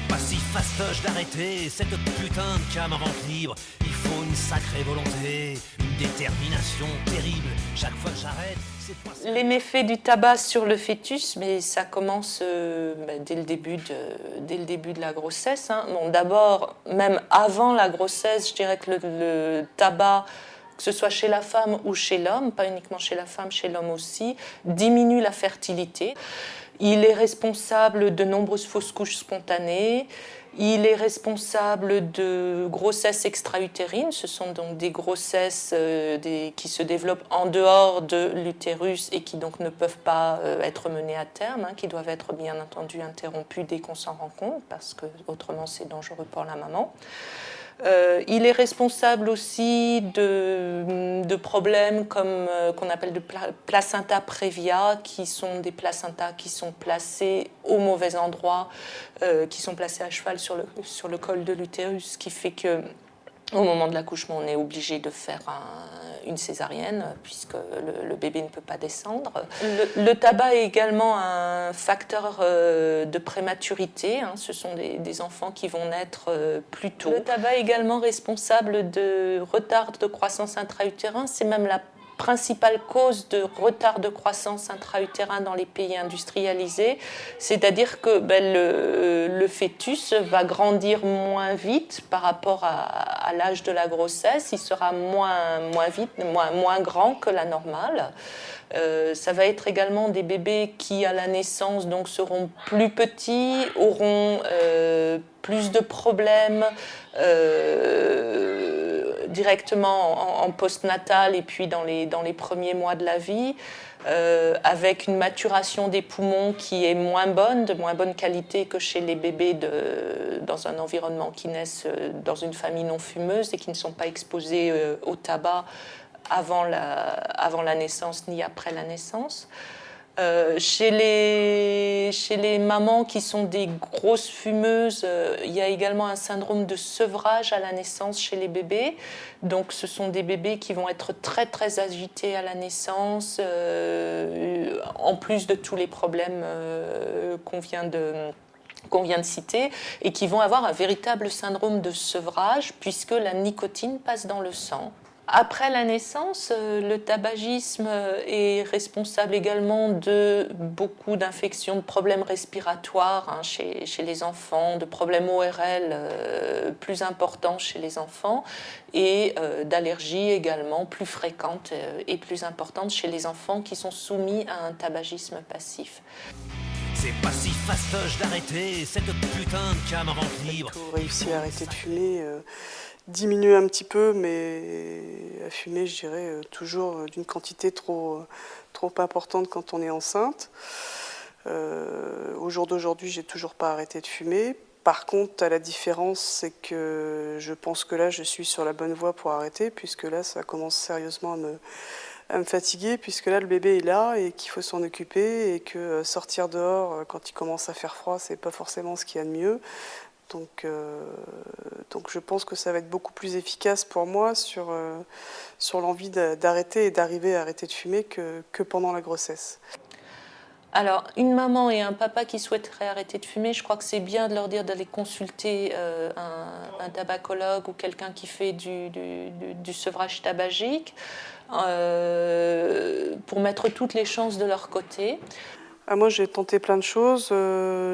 pas si fastoche d'arrêter cette putain de cam en vente libre. Il faut une sacrée volonté, une détermination terrible. Chaque fois que j'arrête, c'est pas... Les méfaits du tabac sur le fœtus, mais ça commence dès le début de la grossesse. Hein. Bon, d'abord, même avant la grossesse, je dirais que le tabac, que ce soit chez la femme ou chez l'homme, pas uniquement chez la femme, chez l'homme aussi, diminue la fertilité. Il est responsable de nombreuses fausses couches spontanées. Il est responsable de grossesses extra-utérines. Ce sont donc des grossesses qui se développent en dehors de l'utérus et qui donc ne peuvent pas être menées à terme, hein, qui doivent être bien entendu interrompues dès qu'on s'en rend compte, parce que autrement c'est dangereux pour la maman. Il est responsable aussi de problèmes comme qu'on appelle de placenta previa, qui sont des placentas qui sont placés au mauvais endroit, qui sont placés à cheval sur le col de l'utérus, ce qui fait que au moment de l'accouchement, on est obligé de faire une césarienne puisque le bébé ne peut pas descendre. Le tabac est également un facteur de prématurité. Hein. Ce sont des enfants qui vont naître plus tôt. Le tabac est également responsable de retard de croissance intra-utérin. C'est même la principale cause de retard de croissance intra-utérin dans les pays industrialisés, c'est-à-dire que le fœtus va grandir moins vite par rapport à l'âge de la grossesse, il sera moins grand que la normale. Ça va être également des bébés qui, à la naissance, donc, seront plus petits, auront plus de problèmes directement en postnatal et puis dans les premiers mois de la vie, avec une maturation des poumons qui est moins bonne, de moins bonne qualité que chez les bébés dans un environnement qui naissent dans une famille non fumeuse et qui ne sont pas exposés au tabac avant la naissance ni après la naissance. Chez les mamans qui sont des grosses fumeuses, il y a également un syndrome de sevrage à la naissance chez les bébés. Donc ce sont des bébés qui vont être très très agités à la naissance, en plus de tous les problèmes qu'on vient de citer, et qui vont avoir un véritable syndrome de sevrage puisque la nicotine passe dans le sang. Après la naissance, le tabagisme est responsable également de beaucoup d'infections, de problèmes respiratoires hein, chez les enfants, de problèmes ORL plus importants chez les enfants et d'allergies également plus fréquentes et plus importantes chez les enfants qui sont soumis à un tabagisme passif. C'est pas si fastoche d'arrêter cette putain de cam en vente libre. Pour réussir à arrêter de fumer, diminuer un petit peu, mais à fumer, je dirais, toujours d'une quantité trop importante quand on est enceinte. Au jour d'aujourd'hui, j'ai toujours pas arrêté de fumer. Par contre, la différence, c'est que je pense que là, je suis sur la bonne voie pour arrêter, puisque là, ça commence sérieusement à me fatiguer, puisque là, le bébé est là et qu'il faut s'en occuper, et que sortir dehors quand il commence à faire froid, c'est pas forcément ce qu'il y a de mieux. Donc je pense que ça va être beaucoup plus efficace pour moi sur l'envie d'arrêter et d'arriver à arrêter de fumer que pendant la grossesse. Alors, une maman et un papa qui souhaiteraient arrêter de fumer, je crois que c'est bien de leur dire d'aller consulter un tabacologue ou quelqu'un qui fait du sevrage tabagique pour mettre toutes les chances de leur côté. Ah, moi, j'ai tenté plein de choses.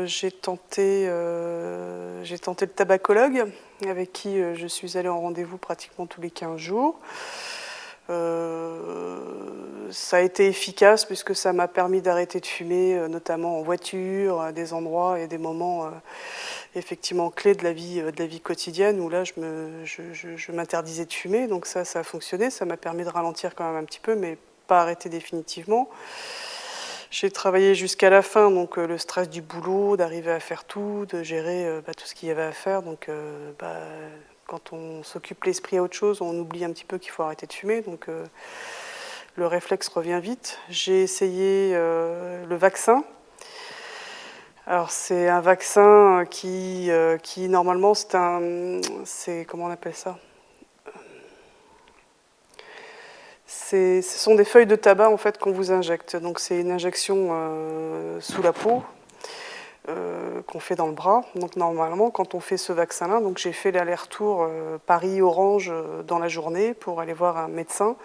J'ai tenté le tabacologue, avec qui je suis allée en rendez-vous pratiquement tous les 15 jours. Ça a été efficace puisque ça m'a permis d'arrêter de fumer, notamment en voiture, à des endroits et des moments effectivement clés de la vie quotidienne où là je m'interdisais de fumer. Donc ça a fonctionné, ça m'a permis de ralentir quand même un petit peu, mais pas arrêter définitivement. J'ai travaillé jusqu'à la fin, donc le stress du boulot, d'arriver à faire tout, de gérer tout ce qu'il y avait à faire. Donc quand on s'occupe l'esprit à autre chose, on oublie un petit peu qu'il faut arrêter de fumer. Donc le réflexe revient vite. J'ai essayé le vaccin. Alors c'est un vaccin qui normalement c'est comment on appelle ça ? Ce sont des feuilles de tabac en fait qu'on vous injecte. Donc c'est une injection sous la peau. qu'on fait dans le bras. Donc normalement, quand on fait ce vaccin-là, donc j'ai fait l'aller-retour Paris-Orange dans la journée pour aller voir un médecin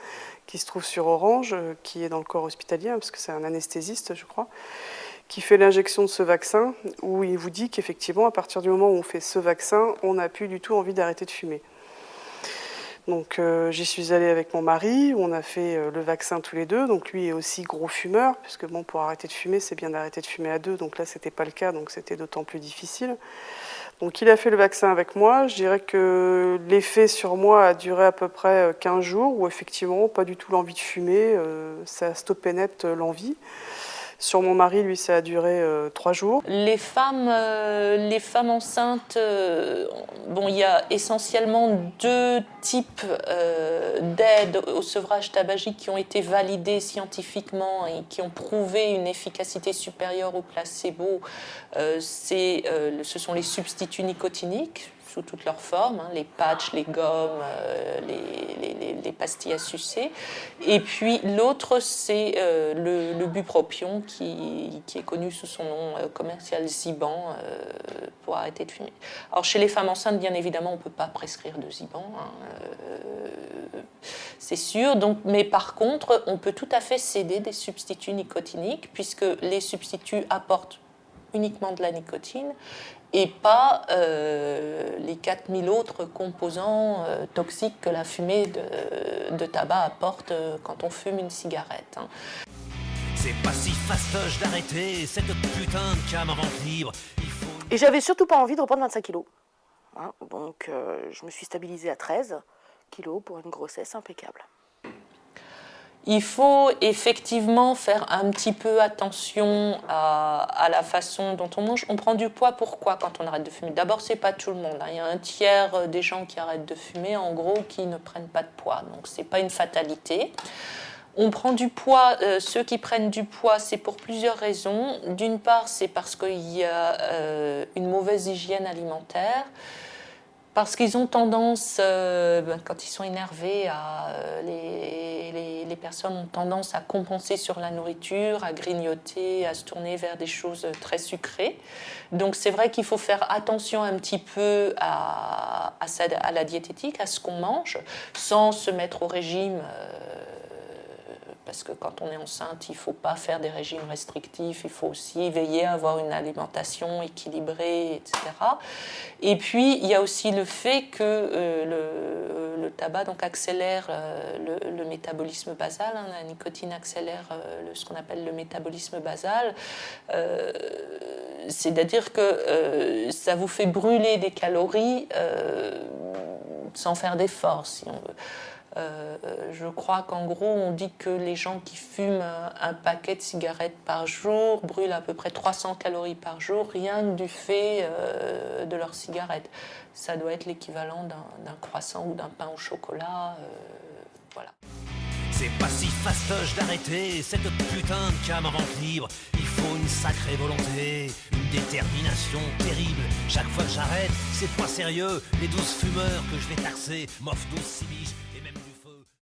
qui se trouve sur Orange, qui est dans le corps hospitalier, parce que c'est un anesthésiste, je crois, qui fait l'injection de ce vaccin, où il vous dit qu'effectivement, à partir du moment où on fait ce vaccin, on n'a plus du tout envie d'arrêter de fumer. Donc j'y suis allée avec mon mari, on a fait le vaccin tous les deux, donc lui est aussi gros fumeur, puisque bon, pour arrêter de fumer, c'est bien d'arrêter de fumer à deux, donc là c'était pas le cas, donc c'était d'autant plus difficile. Donc il a fait le vaccin avec moi, je dirais que l'effet sur moi a duré à peu près 15 jours, où effectivement pas du tout l'envie de fumer, ça a stoppé net l'envie. Sur mon mari, lui, ça a duré 3 jours. Les femmes enceintes, bon, il y a essentiellement 2 types d'aides au sevrage tabagique qui ont été validées scientifiquement et qui ont prouvé une efficacité supérieure au placebo. Ce sont les substituts nicotiniques, sous toutes leurs formes, hein, les patchs, les gommes, les pastilles à sucer. Et puis l'autre, c'est le bupropion qui est connu sous son nom commercial Zyban pour arrêter de fumer. Alors chez les femmes enceintes, bien évidemment, on ne peut pas prescrire de Zyban, hein, c'est sûr. Donc, mais par contre, on peut tout à fait céder des substituts nicotiniques puisque les substituts apportent uniquement de la nicotine et pas les 4000 autres composants toxiques que la fumée de tabac apporte quand on fume une cigarette. Hein. C'est pas si fastoche d'arrêter cette putain de cam en vente libre. Et j'avais surtout pas envie de reprendre 25 kilos. Hein, donc je me suis stabilisée à 13 kilos pour une grossesse impeccable. Il faut effectivement faire un petit peu attention à la façon dont on mange. On prend du poids, pourquoi quand on arrête de fumer? D'abord, c'est pas tout le monde. Hein. Il y a un tiers des gens qui arrêtent de fumer, en gros, qui ne prennent pas de poids. Donc, c'est pas une fatalité. On prend du poids, ceux qui prennent du poids, c'est pour plusieurs raisons. D'une part, c'est parce qu'il y a une mauvaise hygiène alimentaire. Parce qu'ils ont tendance, quand ils sont énervés, les personnes ont tendance à compenser sur la nourriture, à grignoter, à se tourner vers des choses très sucrées. Donc c'est vrai qu'il faut faire attention un petit peu à la diététique, à ce qu'on mange, sans se mettre au régime. Parce que quand on est enceinte, il ne faut pas faire des régimes restrictifs, il faut aussi veiller à avoir une alimentation équilibrée, etc. Et puis, il y a aussi le fait que le tabac donc, accélère le métabolisme basal. Hein, la nicotine accélère ce qu'on appelle le métabolisme basal. C'est-à-dire que ça vous fait brûler des calories sans faire d'efforts, si on veut. Je crois qu'en gros, on dit que les gens qui fument un paquet de cigarettes par jour brûlent à peu près 300 calories par jour, rien que du fait de leurs cigarettes. Ça doit être l'équivalent d'un croissant ou d'un pain au chocolat. Voilà. C'est pas si fastoche d'arrêter cette putain de cam en vente libre. Il faut une sacrée volonté, une détermination terrible. Chaque fois que j'arrête, c'est pas sérieux. Les 12 fumeurs que je vais taxer m'offrent 12 cibiches.